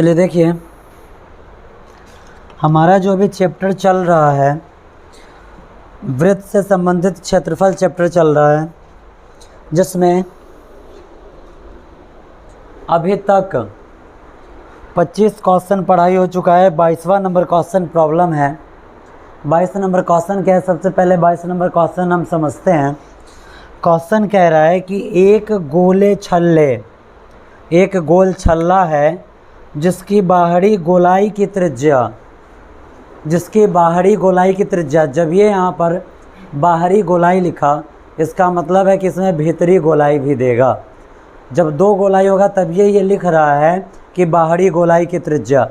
चलिए देखिए, हमारा जो भी चैप्टर चल रहा है वृत्त से संबंधित क्षेत्रफल चैप्टर चल रहा है, जिसमें अभी तक 25 क्वेश्चन पढ़ाई हो चुका है। 22वां नंबर क्वेश्चन प्रॉब्लम है। 22 नंबर क्वेश्चन क्या है? सबसे पहले 22 नंबर क्वेश्चन हम समझते हैं। क्वेश्चन कह रहा है कि एक गोल छल्ला है जिसकी बाहरी गोलाई की त्रिज्या, जब ये यहाँ पर बाहरी गोलाई लिखा, इसका मतलब है कि इसमें भीतरी गोलाई भी देगा। जब दो गोलाई होगा तब ये लिख रहा है कि बाहरी गोलाई की त्रिज्या।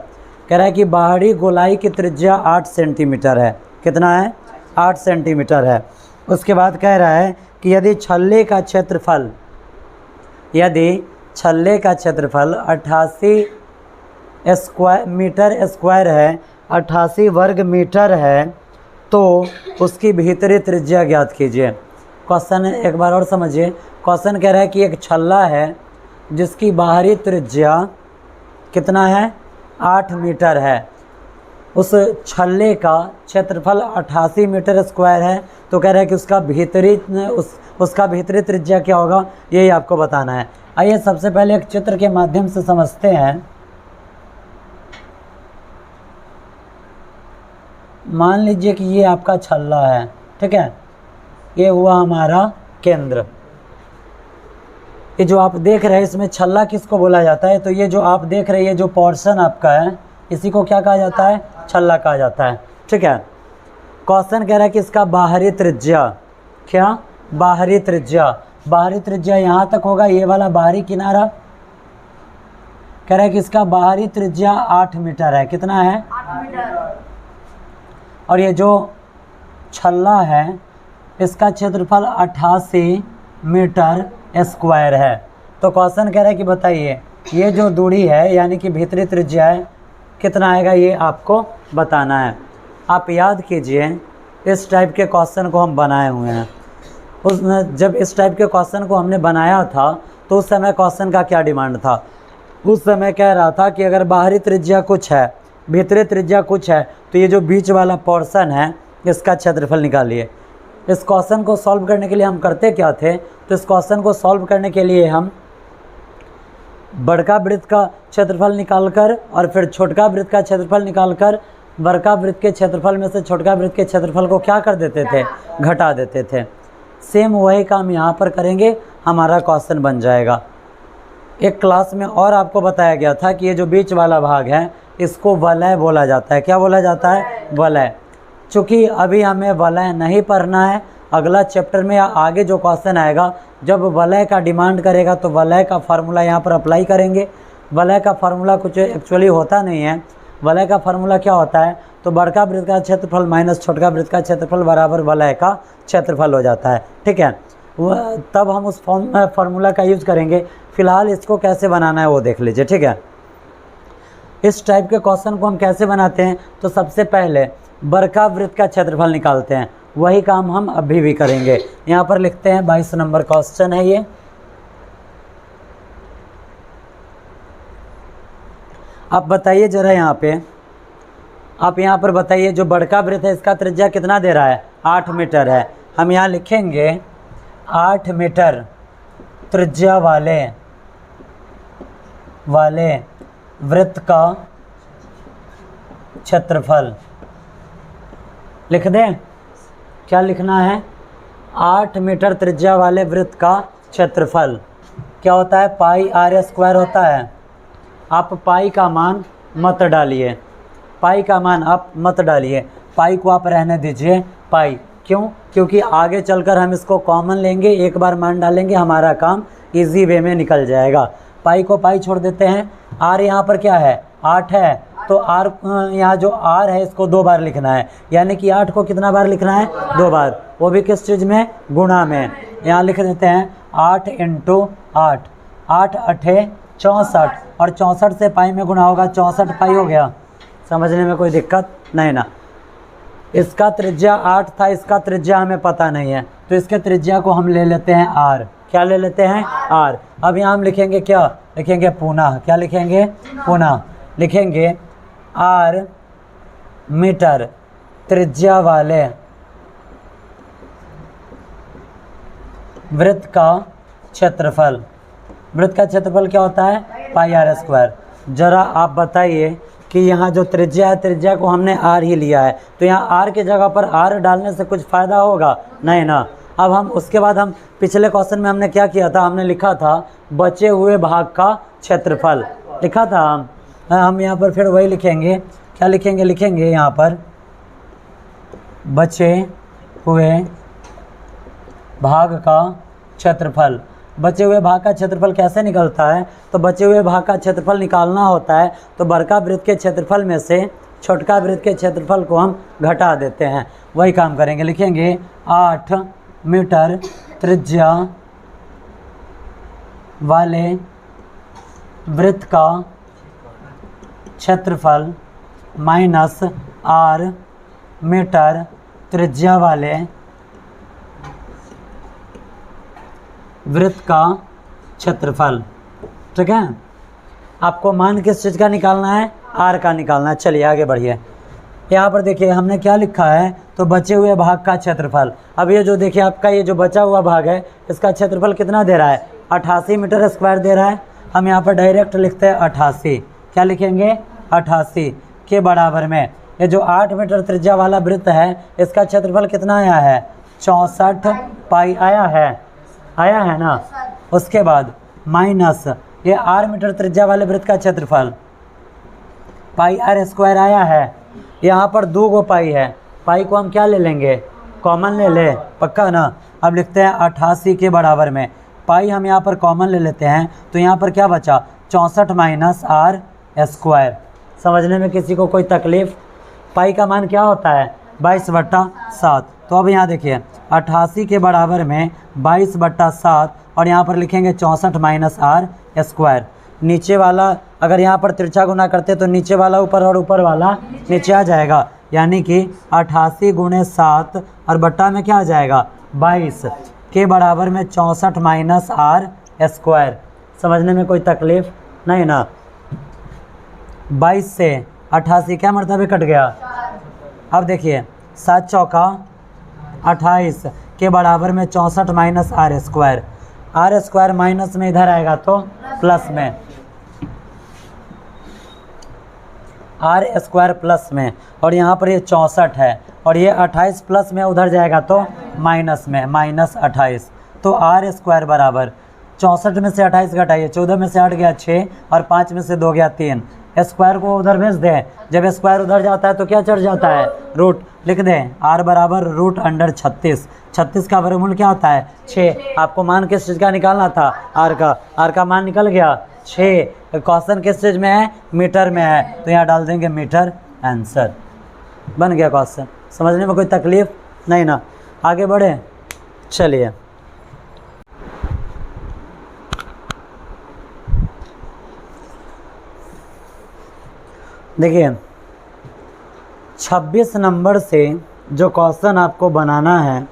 कह रहा है कि बाहरी गोलाई की त्रिज्या 8 सेंटीमीटर है। कितना है? 8 सेंटीमीटर है। उसके बाद कह रहा है कि यदि छल्ले का क्षेत्रफल 88 मीटर स्क्वायर है, 88 वर्ग मीटर है, तो उसकी भीतरी त्रिज्या ज्ञात कीजिए। क्वेश्चन एक बार और समझिए। क्वेश्चन कह रहा है कि एक छल्ला है जिसकी बाहरी त्रिज्या कितना है? 8 मीटर है। उस छल्ले का क्षेत्रफल 88 मीटर स्क्वायर है, तो कह रहा है कि उसका भीतरी त्रिज्या क्या होगा, यही आपको बताना है। आइए सबसे पहले एक चित्र के माध्यम से समझते हैं। मान लीजिए कि ये आपका छल्ला है, ठीक है, ये हुआ हमारा केंद्र। ये जो आप देख रहे हैं इसमें छल्ला किसको बोला जाता है? तो ये जो आप देख रहे हैं, ये जो पोर्शन आपका है, इसी को क्या कहा जाता है? छल्ला कहा जाता है, ठीक है। क्वेश्चन कह रहा है कि इसका बाहरी त्रिज्या क्या? बाहरी त्रिज्या यहाँ तक होगा, ये वाला बाहरी किनारा। कह रहा है कि इसका बाहरी त्रिज्या 8 मीटर है। कितना है? 8 मीटर। और ये जो छल्ला है इसका क्षेत्रफल 88 मीटर स्क्वायर है। तो क्वेश्चन कह रहा है कि बताइए ये जो दूरी है यानी कि भीतरी त्रिज्या है, कितना आएगा, ये आपको बताना है। आप याद कीजिए, इस टाइप के क्वेश्चन को हम बनाए हुए हैं। जब इस टाइप के क्वेश्चन को हमने बनाया था तो उस समय क्वेश्चन का क्या डिमांड था? उस समय कह रहा था कि अगर बाहरी त्रिज्या कुछ है, भीतरी त्रिज्या कुछ है, तो ये जो बीच वाला पोर्शन है इसका क्षेत्रफल निकालिए। इस क्वेश्चन को सॉल्व करने के लिए हम करते क्या थे? तो इस क्वेश्चन को सॉल्व करने के लिए हम बड़का वृत्त का क्षेत्रफल निकालकर और फिर छोटका वृत्त का क्षेत्रफल निकालकर बड़का वृत्त के क्षेत्रफल में से छोटका वृत्त के क्षेत्रफल को क्या कर देते थे? घटा देते थे। सेम वही काम यहाँ पर करेंगे, हमारा क्वेश्चन बन जाएगा। एक क्लास में और आपको बताया गया था कि ये जो बीच वाला भाग है इसको वलय बोला जाता है। क्या बोला जाता है? वलय। चूँकि अभी हमें वलय नहीं पढ़ना है, अगला चैप्टर में या आगे जो क्वेश्चन आएगा जब वलय का डिमांड करेगा तो वलय का फार्मूला यहाँ पर अप्लाई करेंगे। वलय का फार्मूला कुछ एक्चुअली होता नहीं है। वलय का फार्मूला क्या होता है? तो बड़का वृत्त का क्षेत्रफल माइनस छोटका वृत्त का क्षेत्रफल बराबर वलय का क्षेत्रफल हो जाता है, ठीक है। तब हम उस फार्मूला का यूज़ करेंगे। फिलहाल इसको कैसे बनाना है वो देख लीजिए, ठीक है। इस टाइप के क्वेश्चन को हम कैसे बनाते हैं? तो सबसे पहले बड़का वृत्त का क्षेत्रफल निकालते हैं। वही काम हम अभी भी करेंगे। यहाँ पर लिखते हैं 22 नंबर क्वेश्चन है ये। आप बताइए जरा, यहाँ पे आप यहाँ पर बताइए, जो बड़का वृत्त है इसका त्रिज्या कितना दे रहा है? 8 मीटर है। हम यहाँ लिखेंगे 8 मीटर त्रिज्या वाले वृत्त का क्षेत्रफल लिख दें। क्या लिखना है? 8 मीटर त्रिज्या वाले वृत्त का क्षेत्रफल क्या होता है? पाई आर स्क्वायर होता है। आप पाई का मान मत डालिए, पाई को आप रहने दीजिए पाई। क्यों? क्योंकि आगे चलकर हम इसको कॉमन लेंगे, एक बार मान डालेंगे, हमारा काम इजी वे में निकल जाएगा। पाई को पाई छोड़ देते हैं। आर यहाँ पर क्या है? 8 है, तो आर यहाँ जो आर है इसको 2 बार लिखना है, यानी कि 8 को कितना बार लिखना है? 2 बार। वो भी किस चीज़ में? गुणा में। यहाँ लिख देते हैं 8 × 8, 8 8 64, और 64 से पाई में गुणा होगा, 64 पाई हो गया। समझने में कोई दिक्कत नहीं ना? इसका त्रिज्या 8 था, इसका त्रिज्या हमें पता नहीं है, तो इसके त्रिज्या को हम ले लेते हैं आर। क्या ले लेते हैं? आर। अब यहाँ हम लिखेंगे क्या? लिखेंगे पुनः। क्या लिखेंगे? पुनः। लिखेंगे r मीटर त्रिज्या वाले वृत्त का क्षेत्रफल। वृत्त का क्षेत्रफल क्या होता है? पाई आर स्क्वायर। जरा आप बताइए कि यहाँ जो त्रिज्या है, त्रिज्या को हमने r ही लिया है, तो यहाँ r की जगह पर r डालने से कुछ फ़ायदा होगा? नहीं ना। अब हम उसके बाद हम पिछले क्वेश्चन में हमने क्या किया था? हमने लिखा था बचे हुए भाग का क्षेत्रफल, लिखा था हम यहाँ पर फिर वही लिखेंगे। क्या लिखेंगे? लिखेंगे यहाँ पर बचे हुए भाग का क्षेत्रफल। बचे हुए भाग का क्षेत्रफल कैसे निकलता है? तो बचे हुए भाग का क्षेत्रफल निकालना होता है तो बड़का वृत्त के क्षेत्रफल में से छोटका वृत्त के क्षेत्रफल को हम घटा देते हैं। वही काम करेंगे। लिखेंगे 8 मीटर त्रिज्या वाले वृत्त का क्षेत्रफल माइनस r मीटर त्रिज्या वाले वृत्त का क्षेत्रफल। ठीक है, आपको मान किस चीज़ का निकालना है? r का निकालना है। चलिए आगे बढ़िए। यहाँ पर देखिए हमने क्या लिखा है, तो बचे हुए भाग का क्षेत्रफल। अब ये जो देखिए आपका ये जो बचा हुआ भाग है इसका क्षेत्रफल कितना दे रहा है? 88 मीटर स्क्वायर दे रहा है। हम यहाँ पर डायरेक्ट लिखते हैं 88। क्या लिखेंगे? 88 के बराबर में ये जो 8 मीटर त्रिज्या वाला वृत्त है इसका क्षेत्रफल कितना आया है? 64 पाई आया है ना। उसके बाद माइनस ये r मीटर त्रिज्या वाले वृत्त का क्षेत्रफल पाई आर स्क्वायर आया है। यहाँ पर 2 गो पाई है, पाई को हम क्या ले लेंगे? कॉमन ले ले, पक्का ना। अब लिखते हैं 88 के बराबर में पाई हम यहाँ पर कॉमन ले लेते हैं तो यहाँ पर क्या बचा? 64 माइनस आर स्क्वायर। समझने में किसी को कोई तकलीफ़? पाई का मान क्या होता है? 22/7। तो अब यहाँ देखिए 88 के बराबर में 22/7 और यहाँ पर लिखेंगे 64 माइनस आर स्क्वायर। नीचे वाला अगर यहाँ पर तिरछा गुना करते तो नीचे वाला ऊपर और ऊपर वाला नीचे आ जाएगा, यानी कि 88 × 7 और बट्टा में क्या आ जाएगा? 22 के बराबर में 64 माइनस आर स्क्वायर। समझने में कोई तकलीफ़ नहीं ना। 22 से 88 क्या मरतबे कट गया? अब देखिए 7 चौका 28 के बराबर में 64 minus r square. R square minus में इधर आएगा तो प्लस में, आर स्क्वायर प्लस में, और यहाँ पर ये 64 है और ये 28 प्लस में उधर जाएगा तो माइनस में, माइनस 28। तो आर स्क्वायर बराबर 64 में से 28 घटाइए, 14 में से 8 गया 6 और 5 में से 2 गया 3। स्क्वायर को उधर भेज दें, जब स्क्वायर उधर जाता है तो क्या चढ़ जाता है? रूट। लिख दें r बराबर √36। 36 का वर्गमूल क्या होता है? 6। आपको मान किस चीज़ का निकालना था? r का मान निकल गया 6। क्वेश्चन किस चीज़ में है? मीटर में है, तो यहाँ डाल देंगे मीटर। आंसर बन गया क्वेश्चन। समझने में कोई तकलीफ़ नहीं ना। आगे बढ़े, चलिए। देखिए 26 नंबर से जो क्वेश्चन आपको बनाना है,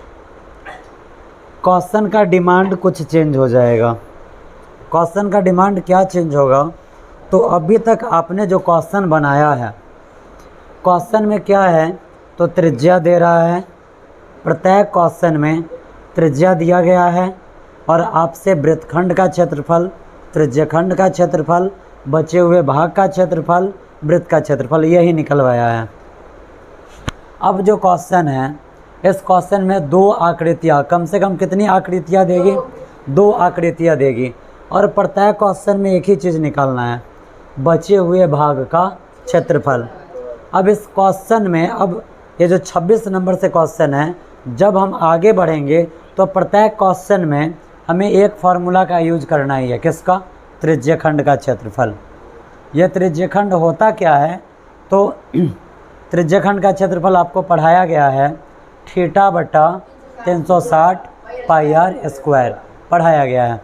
क्वेश्चन का डिमांड कुछ चेंज हो जाएगा। क्वेश्चन का डिमांड क्या चेंज होगा? तो अभी तक आपने जो क्वेश्चन बनाया है, क्वेश्चन में क्या है? तो त्रिज्या दे रहा है, प्रत्येक क्वेश्चन में त्रिज्या दिया गया है और आपसे वृत्तखंड का क्षेत्रफल, त्रिज्यखंड का क्षेत्रफल, बचे हुए भाग का क्षेत्रफल, वृत्त का क्षेत्रफल, यही निकलवाया है। अब जो क्वेश्चन है, इस क्वेश्चन में 2 आकृतियाँ, कम से कम कितनी आकृतियाँ देगी? 2 आकृतियाँ देगी और प्रत्येक क्वेश्चन में एक ही चीज़ निकालना है, बचे हुए भाग का क्षेत्रफल। अब इस क्वेश्चन में, अब ये जो 26 नंबर से क्वेश्चन है, जब हम आगे बढ़ेंगे तो प्रत्येक क्वेश्चन में हमें एक फार्मूला का यूज करना ही है। किसका? त्रिज्यखंड का क्षेत्रफल। यह त्रिज्यखंड होता क्या है? तो त्रिज्यखंड का क्षेत्रफल आपको पढ़ाया गया है θ/360 पाई आर स्क्वायर पढ़ाया गया है।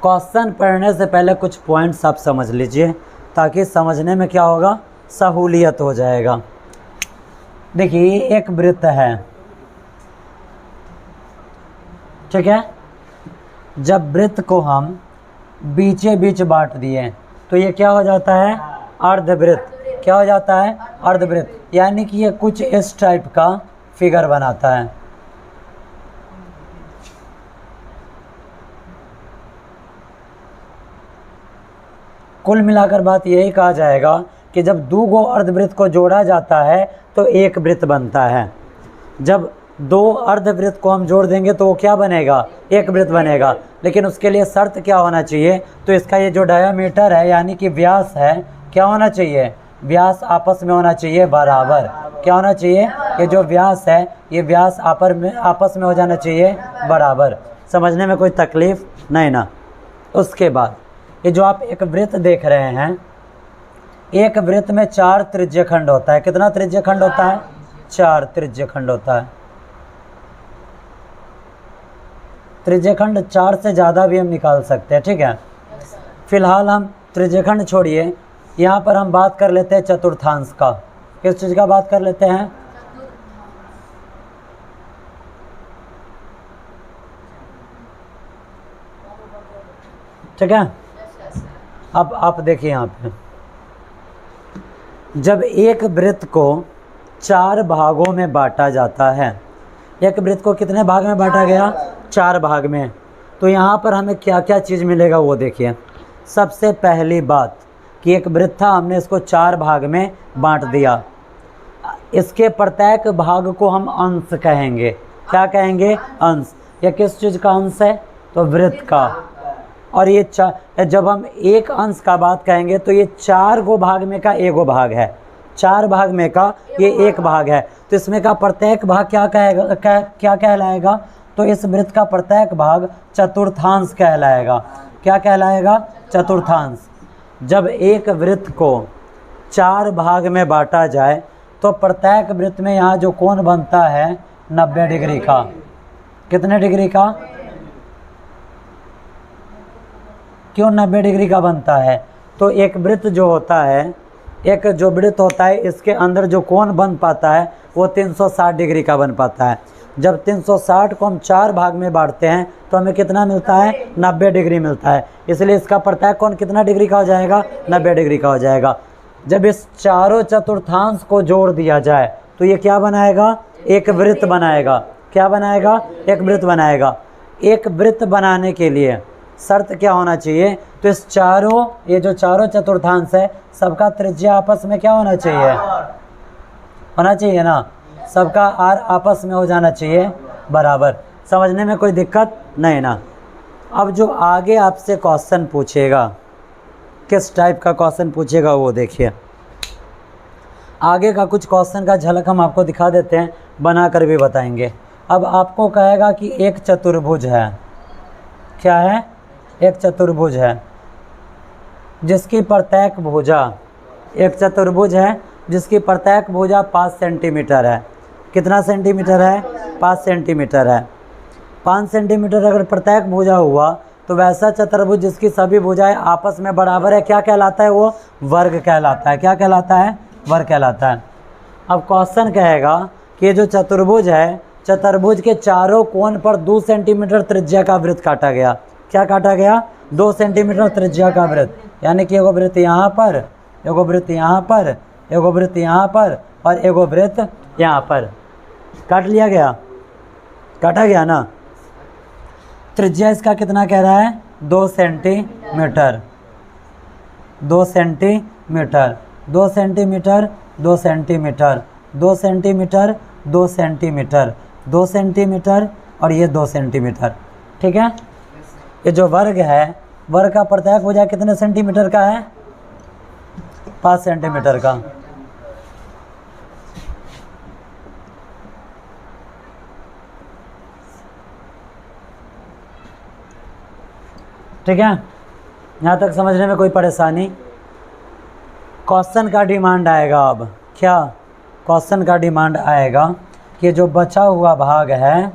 क्वेश्चन पढ़ने से पहले कुछ पॉइंट्स आप समझ लीजिए ताकि समझने में क्या होगा? सहूलियत हो जाएगा। देखिए एक वृत्त है, ठीक है। जब वृत्त को हम बीचे बीच बांट दिए, तो ये क्या हो जाता है, अर्धवृत्त। क्या हो जाता है, अर्धवृत्त। यानी कि ये कुछ इस टाइप का फिगर बनाता है। कुल मिलाकर बात यही कहा जाएगा कि जब दो गो अर्धवृत्त को जोड़ा जाता है तो एक वृत्त बनता है। जब दो अर्धवृत्त को हम जोड़ देंगे तो वो क्या बनेगा, एक वृत्त बनेगा। लेकिन उसके लिए शर्त क्या होना चाहिए, तो इसका ये जो डायामीटर है यानी कि व्यास है, क्या होना चाहिए, व्यास आपस में होना चाहिए बराबर। क्या होना चाहिए, ये जो व्यास है ये व्यास आपस में हो जाना चाहिए बराबर। समझने में कोई तकलीफ नहीं ना। उसके बाद ये जो आप एक वृत्त देख रहे हैं, एक वृत्त में 4 त्रिज्यखंड होता है। कितना त्रिज्यखंड होता है, 4 त्रिज्यखंड होता है। त्रिज्यखंड 4 से ज़्यादा भी हम निकाल सकते हैं, ठीक है। फिलहाल हम त्रिज्यखंड छोड़िए, यहाँ पर हम बात कर लेते हैं चतुर्थांश का। किस चीज़ का बात कर लेते हैं, ठीक है। अब आप देखिए यहाँ पे, जब एक वृत्त को 4 भागों में बांटा जाता है, एक वृत्त को कितने भाग में बांटा गया, 4 भाग में, तो यहाँ पर हमें क्या क्या चीज़ मिलेगा वो देखिए। सबसे पहली बात कि एक वृत्त था, हमने इसको 4 भाग में बांट दिया। इसके प्रत्येक भाग को हम अंश कहेंगे। क्या कहेंगे, अंश। यह किस चीज़ का अंश है, तो वृत्त का। और ये जब हम एक अंश का बात कहेंगे तो ये 4 गो भाग में का एगो भाग है, 4 भाग में का ये एक भाग है। तो इसमें का प्रत्येक भाग क्या कहेगा, क्या कहलाएगा, तो इस वृत्त का प्रत्येक भाग चतुर्थांश कहलाएगा। क्या कहलाएगा, चतुर्थांश। जब एक वृत्त को 4 भाग में बांटा जाए तो प्रत्येक वृत्त में यहाँ जो कोण बनता है 90 डिग्री का। कितने डिग्री का, क्यों 90 डिग्री का बनता है, तो एक वृत्त जो होता है, एक जो वृत्त होता है इसके अंदर जो कोण बन पाता है वो 360 डिग्री का बन पाता है। जब 360 को हम 4 भाग में बांटते हैं तो हमें कितना मिलता है, 90 डिग्री मिलता है। इसलिए इसका प्रत्येक कोण कितना डिग्री का हो जाएगा, 90 डिग्री का हो जाएगा। जब इस चारों चतुर्थांश को जोड़ दिया जाए तो ये क्या बनाएगा, एक वृत्त बनाएगा। क्या बनाएगा, एक वृत्त बनाएगा। एक वृत्त बनाने के लिए शर्त क्या होना चाहिए, तो इस चारों, ये जो चारों चतुर्थांश है सबका त्रिज्या आपस में क्या होना चाहिए, होना चाहिए ना, सबका आर आपस में हो जाना चाहिए बराबर। समझने में कोई दिक्कत नहीं ना। अब जो आगे आपसे क्वेश्चन पूछेगा, किस टाइप का क्वेश्चन पूछेगा वो देखिए। आगे का कुछ क्वेश्चन का झलक हम आपको दिखा देते हैं, बना कर भी बताएंगे। अब आपको कहेगा कि एक चतुर्भुज है, क्या है, एक चतुर्भुज है जिसकी प्रत्येक भुजा, एक चतुर्भुज है जिसकी प्रत्येक भुजा 5 सेंटीमीटर है। कितना सेंटीमीटर है, 5 सेंटीमीटर है। 5 सेंटीमीटर अगर प्रत्येक भुजा हुआ तो वैसा चतुर्भुज जिसकी सभी भुजाएं आपस में बराबर है क्या कहलाता है, वो वर्ग कहलाता है। क्या कहलाता है, वर्ग कहलाता है। अब क्वेश्चन कहेगा कि ये जो चतुर्भुज है, चतुर्भुज के चारों कोण पर 2 सेंटीमीटर त्रिज्या का वृत्त काटा गया। क्या काटा गया, 2 सेंटीमीटर त्रिज्या का वृत्त। यानी कि एगो वृत्त यहाँ पर, एगो वृत्त यहाँ पर, एगो वृत्त यहाँ पर और एगो वृत्त यहाँ पर। काट लिया गया, काटा गया ना। त्रिज्या इसका कितना कह रहा है, 2 centimetre, 2 centimetre, 2 centimetre, 2 centimetre, 2 centimetre, 2 centimetre, 2 centimetre और ये 2 सेंटीमीटर। ठीक है। ये जो वर्ग है, वर्ग का प्रत्येक भुजा कितने सेंटीमीटर का है, 5 सेंटीमीटर का। ठीक है, यहाँ तक समझने में कोई परेशानी। क्वेश्चन का डिमांड आएगा अब, क्या क्वेश्चन का डिमांड आएगा कि जो बचा हुआ भाग है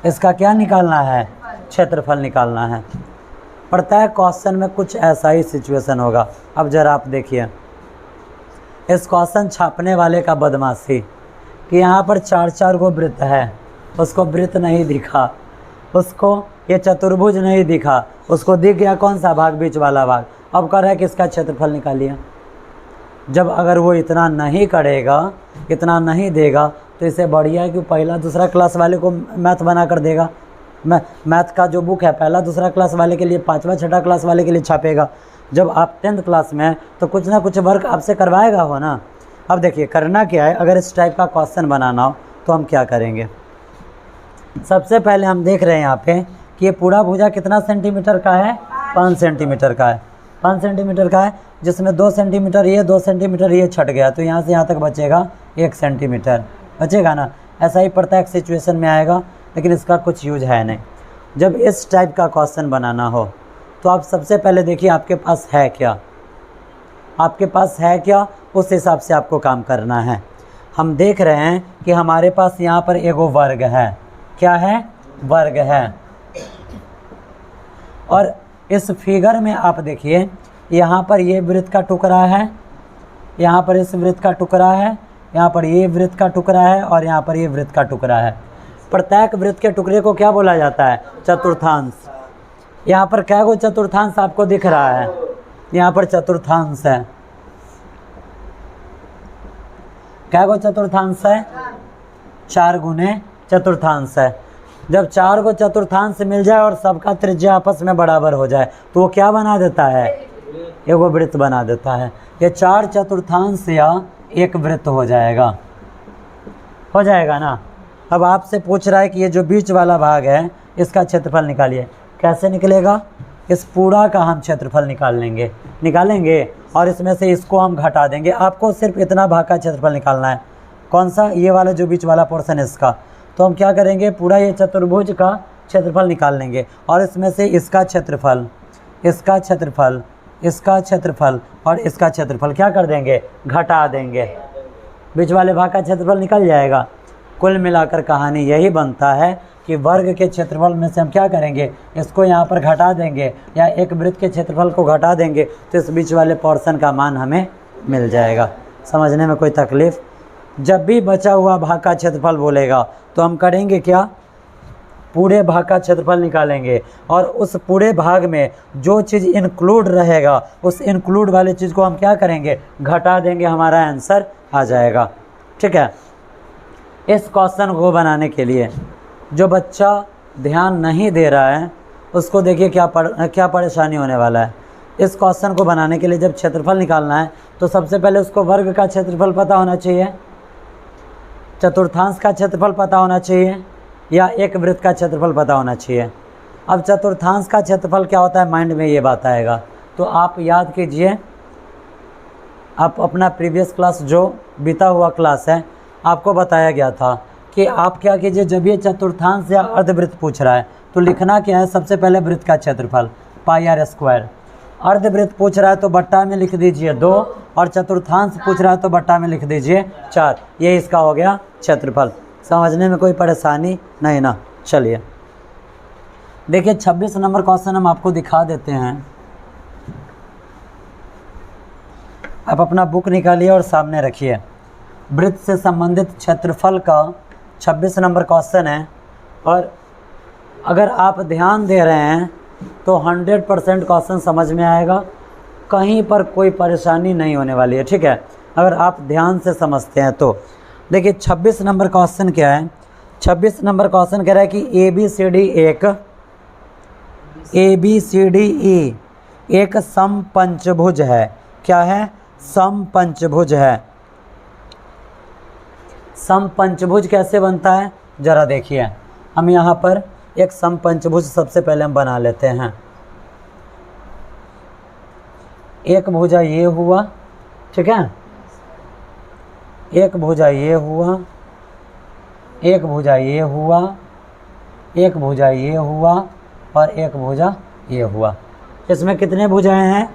इसका क्या निकालना है, क्षेत्रफल निकालना है। प्रत्येक क्वेश्चन में कुछ ऐसा ही सिचुएशन होगा। अब जरा आप देखिए, इस क्वेश्चन छापने वाले का बदमाशी कि यहाँ पर 4-4 गो वृत्त है, उसको वृत्त नहीं दिखा, उसको ये चतुर्भुज नहीं दिखा, उसको दिख गया कौन सा भाग, बीच वाला भाग, अब कह रहा है कि इसका क्षेत्रफल निकालिए। जब अगर वो इतना नहीं करेगा, इतना नहीं देगा, तो इसे बढ़िया है कि पहला दूसरा क्लास वाले को मैथ बना कर देगा। मैथ का जो बुक है पहला दूसरा क्लास वाले के लिए, पाँचवा छठा क्लास वाले के लिए छापेगा। जब आप 10th क्लास में हैं तो कुछ ना कुछ वर्क आपसे करवाएगा हो ना। अब देखिए करना क्या है, अगर इस टाइप का क्वेश्चन बनाना हो तो हम क्या करेंगे। सबसे पहले हम देख रहे हैं यहाँ पे कि ये पूरा भुजा कितना सेंटीमीटर का है, 5 सेंटीमीटर का है। 5 सेंटीमीटर का है, जिसमें 2 सेंटीमीटर ये, 2 सेंटीमीटर ये छट गया, तो यहाँ से यहाँ तक बचेगा 1 सेंटीमीटर बचेगा ना। ऐसा ही प्रत्येक सिचुएशन में आएगा, लेकिन इसका कुछ यूज है नहीं। जब इस टाइप का क्वेश्चन बनाना हो तो आप सबसे पहले देखिए आपके पास है क्या, आपके पास है क्या, उस हिसाब से आपको काम करना है। हम देख रहे हैं कि हमारे पास यहाँ पर एगो वर्ग है। क्या है? वर्ग है। और इस फिगर में आप देखिए यहाँ पर ये वृत्त का टुकड़ा है, यहाँ पर इस वृत्त का टुकड़ा है, यहाँ पर ये वृत्त का टुकड़ा है और यहाँ पर ये वृत्त का टुकड़ा है। प्रत्येक वृत्त के टुकड़े को क्या बोला जाता है? चतुर्थांश। यहाँ पर क्या गो चतुर्थांश आपको दिख रहा है? यहाँ पर चतुर्थांश है। क्या गो चतुर्थांश है? 4 गुने चतुर्थांश है। जब 4 को चतुर्थांश मिल जाए और सबका त्रिज्या आपस में बराबर हो जाए तो वो क्या बना देता है? एगो वृत्त बना देता है। ये 4 चतुर्थांश या एक वृत्त हो जाएगा ना। अब आपसे पूछ रहा है कि ये जो बीच वाला भाग है इसका क्षेत्रफल निकालिए। कैसे निकलेगा? इस पूरा का हम क्षेत्रफल निकालेंगे और इसमें से इसको हम घटा देंगे। आपको सिर्फ इतना भाग का क्षेत्रफल निकालना है। कौन सा? ये वाला जो बीच वाला पोर्शन है इसका। तो हम क्या करेंगे, पूरा ये चतुर्भुज का क्षेत्रफल निकाल लेंगे और इसमें से इसका क्षेत्रफल, इसका क्षेत्रफल, इसका क्षेत्रफल और इसका क्षेत्रफल क्या कर देंगे? घटा देंगे। बीच वाले भाग का क्षेत्रफल निकल जाएगा। कुल मिलाकर कहानी यही बनता है कि वर्ग के क्षेत्रफल में से हम क्या करेंगे, इसको यहाँ पर घटा देंगे या एक वृत्त के क्षेत्रफल को घटा देंगे तो इस बीच वाले पोर्शन का मान हमें मिल जाएगा। समझने में कोई तकलीफ? जब भी बचा हुआ भाग का क्षेत्रफल बोलेगा तो हम करेंगे क्या? पूरे भाग का क्षेत्रफल निकालेंगे और उस पूरे भाग में जो चीज़ इंक्लूड रहेगा उस इंक्लूड वाले चीज़ को हम क्या करेंगे? घटा देंगे, हमारा आंसर आ जाएगा। ठीक है। इस क्वेश्चन को बनाने के लिए जो बच्चा ध्यान नहीं दे रहा है उसको देखिए क्या परेशानी होने वाला है। इस क्वेश्चन को बनाने के लिए जब क्षेत्रफल निकालना है तो सबसे पहले उसको वर्ग का क्षेत्रफल पता होना चाहिए, चतुर्थांश का क्षेत्रफल पता होना चाहिए या एक वृत्त का क्षेत्रफल पता होना चाहिए। अब चतुर्थांश का क्षेत्रफल क्या होता है, माइंड में ये बात आएगा। तो आप याद कीजिए, आप अपना प्रीवियस क्लास जो बीता हुआ क्लास है आपको बताया गया था कि आप क्या कीजिए, जब ये चतुर्थांश या अर्धवृत्त पूछ रहा है तो लिखना क्या है? सबसे पहले वृत्त का क्षेत्रफल πr²। अर्धवृत्त पूछ रहा है तो बट्टा में लिख दीजिए 2 और चतुर्थांश पूछ रहा है तो बट्टा में लिख दीजिए 4। ये इसका हो गया क्षेत्रफल। समझने में कोई परेशानी नहीं ना? चलिए देखिए 26 नंबर क्वेश्चन हम आपको दिखा देते हैं। आप अपना बुक निकालिए और सामने रखिए। वृत्त से संबंधित क्षेत्रफल का 26 नंबर क्वेश्चन है और अगर आप ध्यान दे रहे हैं तो 100% क्वेश्चन समझ में आएगा, कहीं पर कोई परेशानी नहीं होने वाली है। ठीक है, अगर आप ध्यान से समझते हैं तो। देखिए 26 नंबर क्वेश्चन क्या है? 26 नंबर क्वेश्चन कह रहा है कि ABCDE एक समपंचभुज है। क्या है? समपंचभुज है। समपंचभुज कैसे बनता है जरा देखिए। हम यहाँ पर एक समपंचभुज सबसे पहले हम बना लेते हैं। एक भुजा ये हुआ, ठीक है, एक भुजा ये हुआ, एक भुजा ये हुआ, एक भुजा ये हुआ और एक भुजा ये हुआ। इसमें कितने भुजाएं हैं?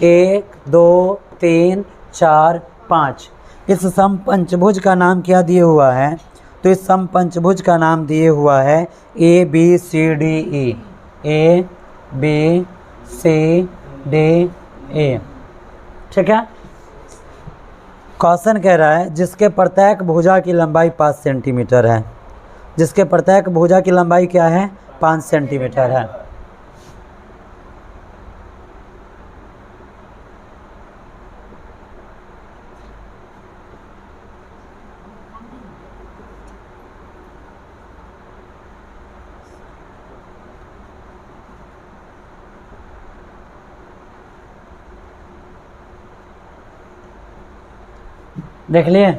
1 2 3 4 5। इस समपंचभुज का नाम क्या दिए हुआ है? तो इस समपंचभुज का नाम दिए हुआ है ABCDE। ABCDE। ठीक है। क्वेश्चन कह रहा है जिसके प्रत्येक भुजा की लंबाई 5 सेंटीमीटर है। जिसके प्रत्येक भुजा की लंबाई क्या है? 5 सेंटीमीटर है। देख लिए,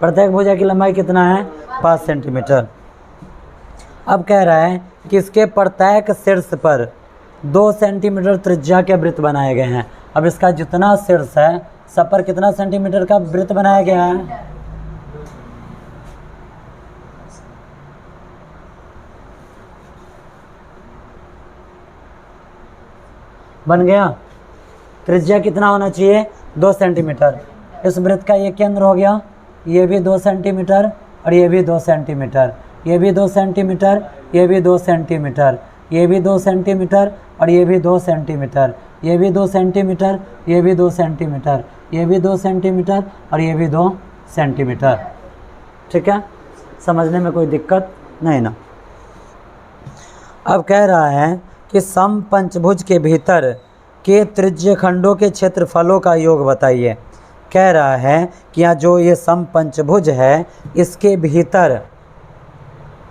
प्रत्येक भुजा की लंबाई कितना है 5 सेंटीमीटर। अब कह रहा है कि इसके प्रत्येक शीर्ष पर 2 सेंटीमीटर त्रिज्या के वृत्त बनाए गए हैं। अब इसका जितना शीर्ष है सब पर कितना सेंटीमीटर का वृत्त बनाया गया है? बन गया। त्रिज्या कितना होना चाहिए 2 सेंटीमीटर। इस वृत्त का ये केंद्र हो गया, ये भी 2 सेंटीमीटर और ये भी 2 सेंटीमीटर, ये भी 2 सेंटीमीटर, ये भी 2 सेंटीमीटर, ये भी 2 सेंटीमीटर और ये भी 2 सेंटीमीटर, ये भी 2 सेंटीमीटर, ये भी 2 सेंटीमीटर, ये भी 2 सेंटीमीटर और ये भी 2 सेंटीमीटर। ठीक है, समझने में कोई दिक्कत नहीं ना। अब कह रहा है कि समपंचभुज के भीतर के त्रिज्य खंडों के क्षेत्रफलों का योग बताइए। कह रहा है कि यहाँ जो ये समपंचभुज है इसके भीतर,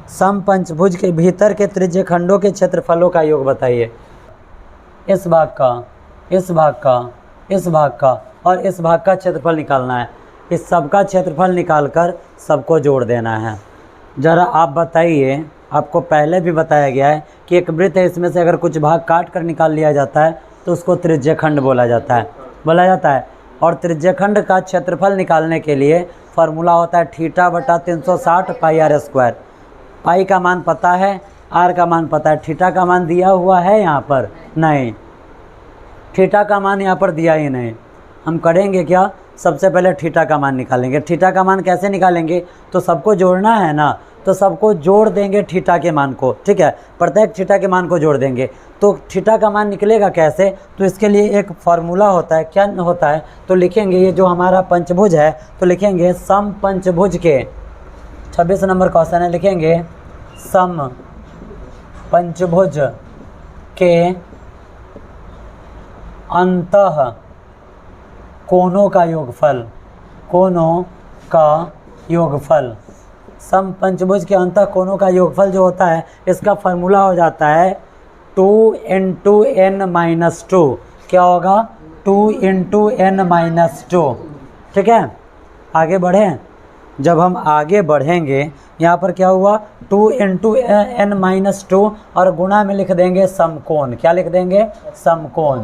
समपंचभुज के भीतर के त्रिज्य खंडों के क्षेत्रफलों का योग बताइए। इस भाग का, इस भाग का, इस भाग का और इस भाग का क्षेत्रफल निकालना है। इस सब का क्षेत्रफल निकालकर सबको जोड़ देना है। ज़रा आप बताइए, आपको पहले भी बताया गया है कि एक वृत्त है, इसमें से अगर कुछ भाग काट कर निकाल लिया जाता है तो उसको त्रिज्यखंड बोला जाता है। और त्रिज्यखंड का क्षेत्रफल निकालने के लिए फार्मूला होता है θ/360 πr²। पाई का मान पता है, आर का मान पता है, थीटा का मान दिया हुआ है यहाँ पर नहीं, थीटा का मान यहाँ पर दिया ही नहीं। हम करेंगे क्या, सबसे पहले थीटा का मान निकालेंगे। थीटा का मान कैसे निकालेंगे, तो सबको जोड़ना है ना, तो सबको जोड़ देंगे थीटा के मान को। ठीक है, प्रत्येक थीटा के मान को जोड़ देंगे। तो थीटा का मान निकलेगा कैसे, तो इसके लिए एक फार्मूला होता है। क्या होता है, तो लिखेंगे ये जो हमारा पंचभुज है तो लिखेंगे समपंचभुज के 26 नंबर क्वेश्चन है, लिखेंगे सम पंचभुज के अंतः कोणों का योगफल, कोणों का योगफल। सम पंचभुज के अंतः कोणों का योगफल जो होता है इसका फार्मूला हो जाता है 2 × n-2। क्या होगा, 2 × n-2। ठीक है, आगे बढ़ें। जब हम आगे बढ़ेंगे यहाँ पर क्या हुआ, 2 × n-2 और गुणा में लिख देंगे समकोण। क्या लिख देंगे, समकोण।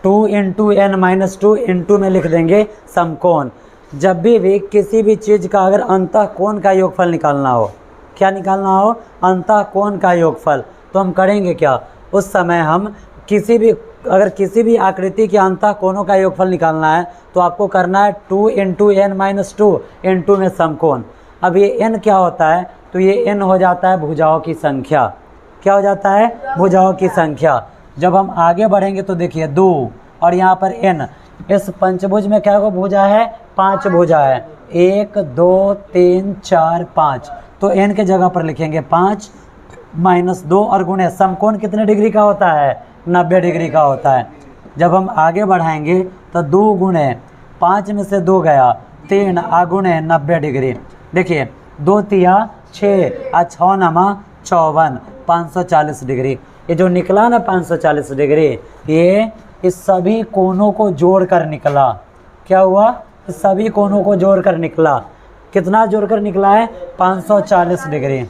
2 × n-2 इंटू में लिख देंगे समकोण। जब भी किसी भी चीज़ का अगर अंतः कोण का योगफल निकालना हो, क्या निकालना हो, अंतः कोण का योगफल, तो हम करेंगे क्या, उस समय हम अगर किसी भी आकृति के अंतः कोणों का योगफल निकालना है तो आपको करना है 2 × n-2 इंटू में समकोण। अब ये n क्या होता है, तो ये n हो जाता है भुजाओं की संख्या। क्या हो जाता है, भुजाओं की संख्या। जब हम आगे बढ़ेंगे तो देखिए 2 और यहाँ पर n। इस पंचभुज में क्या को भुजा है, 5 भुजा है, 1 2 3 4 5। तो n के जगह पर लिखेंगे 5 - 2 और गुणे समकोण कितने डिग्री का होता है, 90 डिग्री का होता है। जब हम आगे बढ़ाएंगे तो 2 × 5 में से 2 गया, 3 × 90 डिग्री। देखिए 2 तिया 6 और 6 नमा 54, 540 डिग्री। ये जो निकला ना 540 डिग्री, ये इस सभी कोणों को जोड़कर निकला। क्या हुआ, इस सभी कोणों को जोड़कर निकला। कितना जोड़कर निकला है, 540 डिग्री।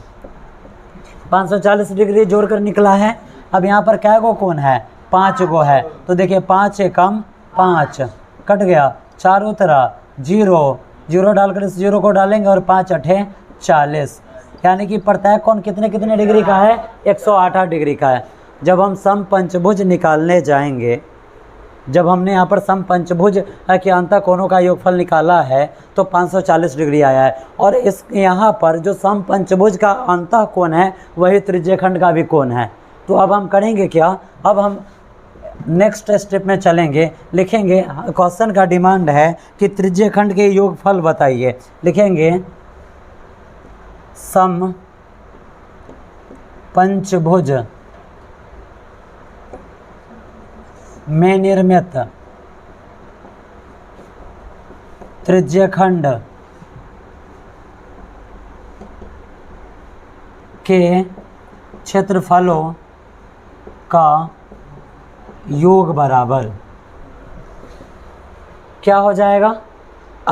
540 डिग्री जोड़कर निकला है। अब यहाँ पर क्या गो कोण है, 5 गो है। तो देखिए 5 से कम 5 कट गया, 4 उतरा, 0 डालकर इस 0 को डालेंगे और 5 8 40, यानी कि प्रत्येक कोण कितने कितने डिग्री का है, 108 डिग्री का है। जब हम समपंचभुज निकालने जाएंगे, जब हमने यहाँ पर समपंचभुज के अंतः कोणों का योगफल निकाला है तो 540 डिग्री आया है। और इस यहाँ पर जो समपंचभुज का अंतः कोण है वही त्रिज्यखंड का भी कोण है। तो अब हम करेंगे क्या, अब हम नेक्स्ट स्टेप में चलेंगे। लिखेंगे, क्वेश्चन का डिमांड है कि त्रिज्यखंड के योगफल बताइए। लिखेंगे सम पंचभुज में निर्मित त्रिज्यखंड के क्षेत्रफलों का योग बराबर क्या हो जाएगा,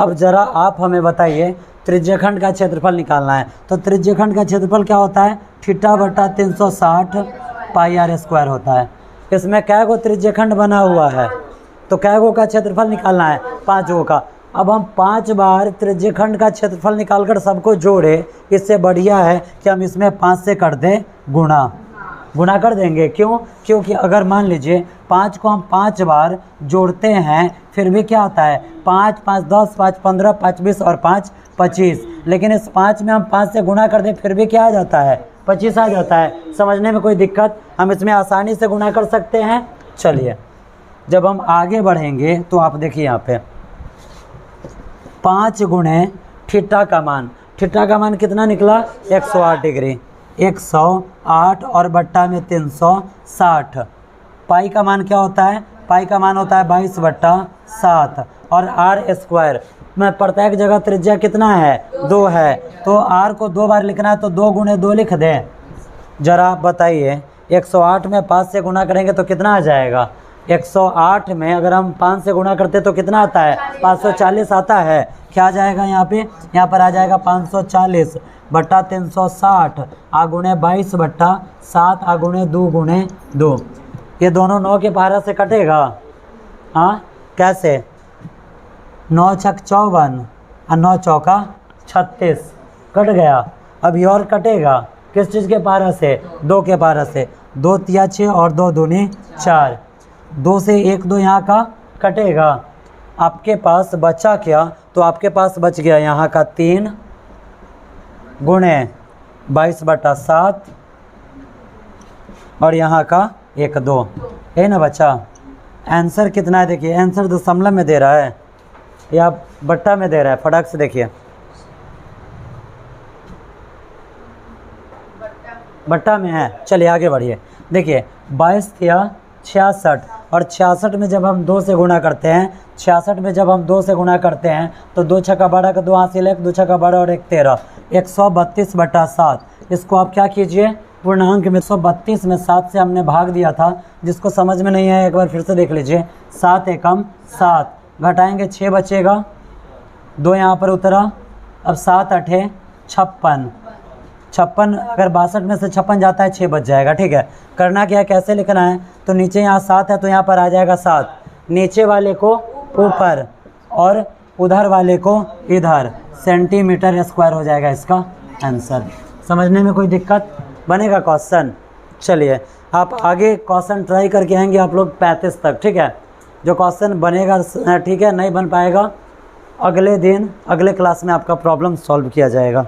अब ज़रा आप हमें बताइए, त्रिज्यखंड का क्षेत्रफल निकालना है। तो त्रिज्यखंड का क्षेत्रफल क्या होता है? थीटा बटा 360 पाई आर स्क्वायर होता है। इसमें कै गो त्रिज्यखंड बना हुआ है? तो कै गो का क्षेत्रफल निकालना है? 5 गो का। अब हम 5 बार त्रिज्यखंड का क्षेत्रफल निकालकर सबको जोड़े, इससे बढ़िया है कि हम इसमें 5 से कर दें गुणा कर देंगे। क्यों? क्योंकि अगर मान लीजिए 5 को हम 5 बार जोड़ते हैं, फिर भी क्या आता है? 5 5 10, 5 15, 5 20 और 5 25। लेकिन इस 5 में हम 5 से गुणा कर दें, फिर भी क्या आ जाता है? 25 आ जाता है। समझने में कोई दिक्कत? हम इसमें आसानी से गुणा कर सकते हैं। चलिए, जब हम आगे बढ़ेंगे तो आप देखिए यहाँ पे 5 गुणे थीटा का मान कितना निकला? 108 डिग्री। 108 और बट्टा में 360। पाई का मान क्या होता है? पाई का मान होता है 22/7। और आर स्क्वायर में प्रत्येक जगह त्रिज्या कितना है? 2 है। तो आर को 2 बार लिखना है, तो 2 गुणे 2 लिख दें। ज़रा आप बताइए, 108 में 5 से गुणा करेंगे तो कितना आ जाएगा? 108 में अगर हम 5 से गुणा करते तो कितना आता है? 540 आता है। क्या आ जाएगा यहाँ पे? यहाँ पर आ जाएगा 540 बट्टा 360 आगुणे 22/7 आगुणे 2 गुणे 2। ये दोनों 9 के पारा से कटेगा। हाँ, कैसे? 9 छक 54 और 9 चौका 36 कट गया। अब ये और कटेगा किस चीज़ के पारा से? 2 के पारा से। 2 तिया 6 और 2 दूनी 4। 2 से 1 2 यहाँ का कटेगा। आपके पास बचा क्या? तो आपके पास बच गया यहाँ का 3 गुणे 22/7 और यहाँ का 1 2 है ना बचा। आंसर कितना है? देखिए, आंसर दशमलव में दे रहा है या बट्टा में दे रहा है? फटाक से देखिए, बट्टा में है। चलिए आगे बढ़िए। देखिए 22 या 66 और 66 में जब हम 2 से गुणा करते हैं, 66 में जब हम 2 से गुणा करते हैं तो 2 छक्का 12 का 2 हासिल है, 2 छक्का 12 और 1 13, 132/7। इसको आप क्या कीजिए? पूर्णांक में 132 में 7 से हमने भाग दिया था। जिसको समझ में नहीं है एक बार फिर से देख लीजिए। 7 एकम 7, घटाएंगे 6 बचेगा, 2 यहाँ पर उतरा। अब 7 8 56, अगर 62 में से 56 जाता है 6 बच जाएगा। ठीक है, करना क्या है, कैसे लिखना है? तो नीचे यहाँ 7 है तो यहाँ पर आ जाएगा 7, नीचे वाले को ऊपर और उधर वाले को इधर, सेंटीमीटर स्क्वायर हो जाएगा इसका आंसर। समझने में कोई दिक्कत? बनेगा क्वेश्चन? चलिए आप आगे क्वेश्चन ट्राई करके आएंगे आप लोग 35 तक। ठीक है, जो क्वेश्चन बनेगा ठीक है, नहीं बन पाएगा अगले दिन अगले क्लास में आपका प्रॉब्लम सॉल्व किया जाएगा।